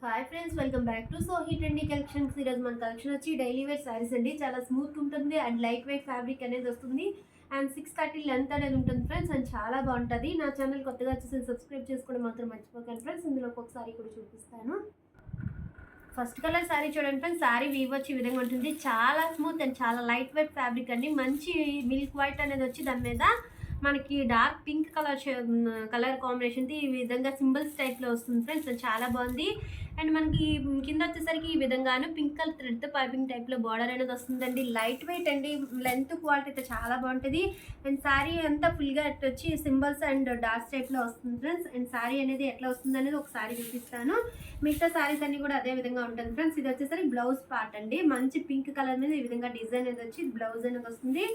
Hi friends, welcome back to so hit అండి collections. ఈరోజు మన కలెక్షన్ వచ్చి డైలీ వేర్ శారీస్ అండి. చాలా స్మూత్ ఉంటుంది అండ్ లైట్ వెయిట్ ఫ్యాబ్రిక్ అనేది వస్తుంది అండ్ 630 లెంత్ అనేది ఉంటుంది ఫ్రెండ్స్. అండ్ చాలా బాగుంటుంది. నా ఛానల్ కొత్తగా వచ్చేసి సబ్స్క్రైబ్ చేసుకోవడం మాత్రం మర్చిపోకండి ఫ్రెండ్స్. ఇందులో ఒక సారీ కూడా చూపిస్తాను. ఫస్ట్ కలర్ శారీ చూడండి ఫ్రెండ్స్. శారీ వీవ్ వచ్చి ఈ విధంగా ఉంటుంది. చాలా స్మూత్ అండ్ చాలా లైట్ వెయిట్ ఫ్యాబ్రిక్ అండి. మంచి మిల్క్ వైట్ అనేది వచ్చి దాని మీద మనకి డార్క్ పింక్ కలర్ కాంబినేషన్ ఈ విధంగా సింబల్స్ టైప్లో వస్తుంది ఫ్రెండ్స్. చాలా బాగుంది. అండ్ మనకి కింద వచ్చేసరికి ఈ విధంగాను పింక్ కలర్ థ్రెడ్తో పైపింగ్ టైప్లో బార్డర్ అనేది వస్తుందండి. లైట్ వెయిట్ అండి. లెంత్ క్వాలిటీ అయితే చాలా బాగుంటుంది. అండ్ శారీ అంతా ఫుల్గా వచ్చి సింబల్స్ అండ్ డార్క్ టైప్లో వస్తుంది ఫ్రెండ్స్. అండ్ శారీ అనేది ఎట్లా వస్తుంది అనేది ఒకసారి చూపిస్తాను. మిగతా శారీస్ అన్ని కూడా అదే విధంగా ఉంటుంది ఫ్రెండ్స్. ఇది వచ్చేసరికి బ్లౌజ్ పార్ట్ అండి. మంచి పింక్ కలర్ మీద ఈ విధంగా డిజైన్ అనేది వచ్చి బ్లౌజ్ అనేది వస్తుంది.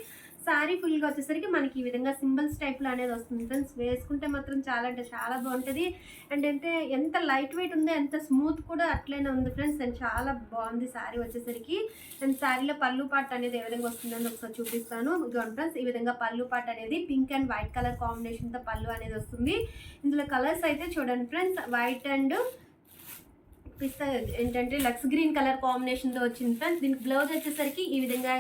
శారీ ఫుల్గా వచ్చేసరికి మనకి ఈ విధంగా సింబల్స్ టైప్లో అనేది వస్తుంది ఫ్రెండ్స్. వేసుకుంటే మాత్రం చాలా అంటే చాలా బాగుంటుంది. అండ్ అంటే ఎంత లైట్ వెయిట్ ఉందో ఎంత స్మూత్ కూడా అట్లనే ఉంది ఫ్రెండ్స్. అండ్ చాలా బాగుంది శారీ వచ్చేసరికి. అండ్ శారీలో పళ్ళు పార్ట్ అనేది ఏ విధంగా వస్తుందని ఒకసారి చూపిస్తాను. ఇదిగోండి ఫ్రెండ్స్, ఈ విధంగా పళ్ళు పార్ట్ అనేది పింక్ అండ్ వైట్ కలర్ కాంబినేషన్తో పళ్ళు అనేది వస్తుంది. ఇందులో కలర్స్ అయితే చూడండి ఫ్రెండ్స్, వైట్ అండ్ పిస్తా ఏంటంటే లక్స్ గ్రీన్ కలర్ కాంబినేషన్తో వచ్చింది ఫ్రెండ్స్. దీనికి బ్లౌజ్ వచ్చేసరికి ఈ విధంగా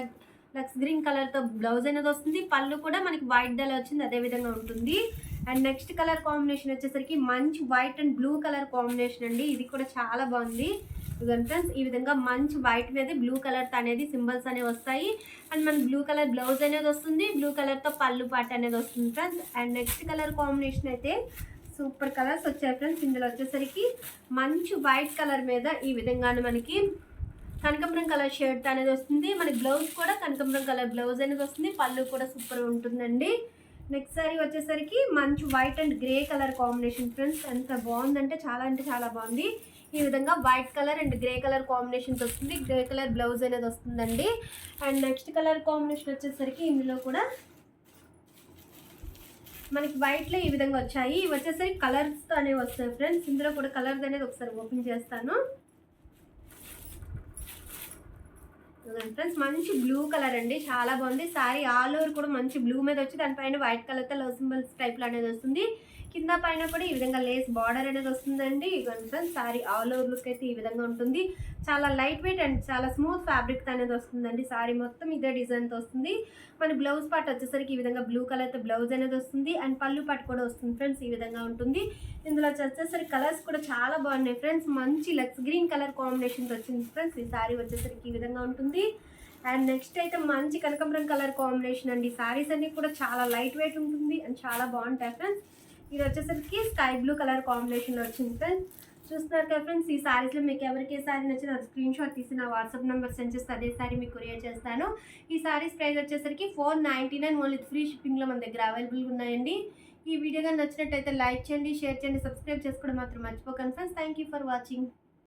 లక్స్ గ్రీన్ కలర్తో బ్లౌజ్ అనేది వస్తుంది. పళ్ళు కూడా మనకి వైట్ డల్ వచ్చింది, అదే విధంగా ఉంటుంది. అండ్ నెక్స్ట్ కలర్ కాంబినేషన్ వచ్చేసరికి మంచి white and blue colour combination అండి. ఇది కూడా చాలా బాగుంది. ఇదిగోండి ఫ్రెండ్స్, ఈ విధంగా మంచి వైట్ మీద బ్లూ కలర్ అనేది సింబల్స్ అనేవి వస్తాయి. అండ్ మనకి బ్లూ కలర్ బ్లౌజ్ అనేది వస్తుంది. బ్లూ కలర్తో పళ్ళు పాట అనేది వస్తుంది friends. And next colour combination అయితే సూపర్ కలర్స్ వచ్చాయి ఫ్రెండ్స్. ఇందులో వచ్చేసరికి మంచి వైట్ కలర్ మీద ఈ విధంగానే మనకి కనకాంబరం కలర్ షర్ట్ అనేది వస్తుంది. మనకి బ్లౌజ్ కూడా కనకాంబరం కలర్ బ్లౌజ్ అనేది వస్తుంది. పళ్ళు కూడా సూపర్ ఉంటుందండి. నెక్స్ట్ సారీ వచ్చేసరికి మంచి white and grey colour combination friends. ఎంత బాగుందంటే చాలా అంటే చాలా బాగుంది. ఈ విధంగా white colour and grey colour combinations వస్తుంది. గ్రే కలర్ బ్లౌజ్ అనేది వస్తుందండి. అండ్ నెక్స్ట్ కలర్ కాంబినేషన్ వచ్చేసరికి ఇందులో కూడా మనకి వైట్లో ఈ విధంగా వచ్చాయి. ఇవి వచ్చేసరికి కలర్స్ అనేవి వస్తాయి ఫ్రెండ్స్. ఇందులో కూడా కలర్స్ అనేది ఒకసారి ఓపెన్ చేస్తాను. ఫ్రెండ్స్, మంచి బ్లూ కలర్ అండి. చాలా బాగుంది. శారీ ఆల్ ఓవర్ కూడా మంచి బ్లూ మీద వచ్చి దానిపైన వైట్ కలర్తో లవ్ సింబల్స్ టైప్లో అనేది వస్తుంది. కింద పైన కూడా ఈ విధంగా లేస్ బార్డర్ అనేది వస్తుందండి. ఇవ్వండి friends, sari all over look అయితే ఈ విధంగా ఉంటుంది. చాలా లైట్ వెయిట్ అండ్ చాలా స్మూత్ ఫ్యాబ్రిక్ అనేది వస్తుందండి. శారీ మొత్తం ఇదే డిజైన్తో వస్తుంది. మన బ్లౌజ్ పార్ట్ వచ్చేసరికి ఈ విధంగా బ్లూ కలర్తో బ్లౌజ్ అనేది వస్తుంది. అండ్ పళ్ళు పార్ట్ కూడా వస్తుంది ఫ్రెండ్స్. ఈ విధంగా ఉంటుంది. ఇందులో వచ్చేసరికి కలర్స్ కూడా చాలా బాగున్నాయి ఫ్రెండ్స్. మంచి లక్స్ గ్రీన్ కలర్ కాంబినేషన్తో వచ్చింది ఫ్రెండ్స్. ఈ శారీ వచ్చేసరికి ఈ విధంగా ఉంటుంది. అండ్ నెక్స్ట్ అయితే మంచి కనకాంబరం కలర్ కాంబినేషన్ అండి. శారీస్ అన్ని కూడా చాలా లైట్ వెయిట్ ఉంటుంది అండ్ చాలా బాగుంటాయి ఫ్రెండ్స్. ఇది వచ్చేసరికి స్కై బ్లూ కలర్ కాంబినేషన్లో వచ్చింది ఫ్రెండ్స్. చూస్తున్నారు కదా ఫ్రెండ్స్, ఈ శారీస్లో మీకు ఎవరికి ఏ శారీ నచ్చినా స్క్రీన్ షాట్ తీసి నా వాట్సాప్ నెంబర్ సెండ్ చేస్తే అదే శారీ మీకు కొరియర్ చేస్తాను. ఈ శారీస్ ప్రైస్ వచ్చేసరికి 499 ఓన్లీ. ఫ్రీ షిప్పింగ్లో మన దగ్గర అవైలబుల్గా ఉన్నాయండి. ఈ వీడియో కానీ నచ్చినట్టయితే లైక్ చేయండి, షేర్ చేయండి, సబ్స్క్రైబ్ చేసుకోవడం మాత్రం మర్చిపోకండి friends. Thank you for watching.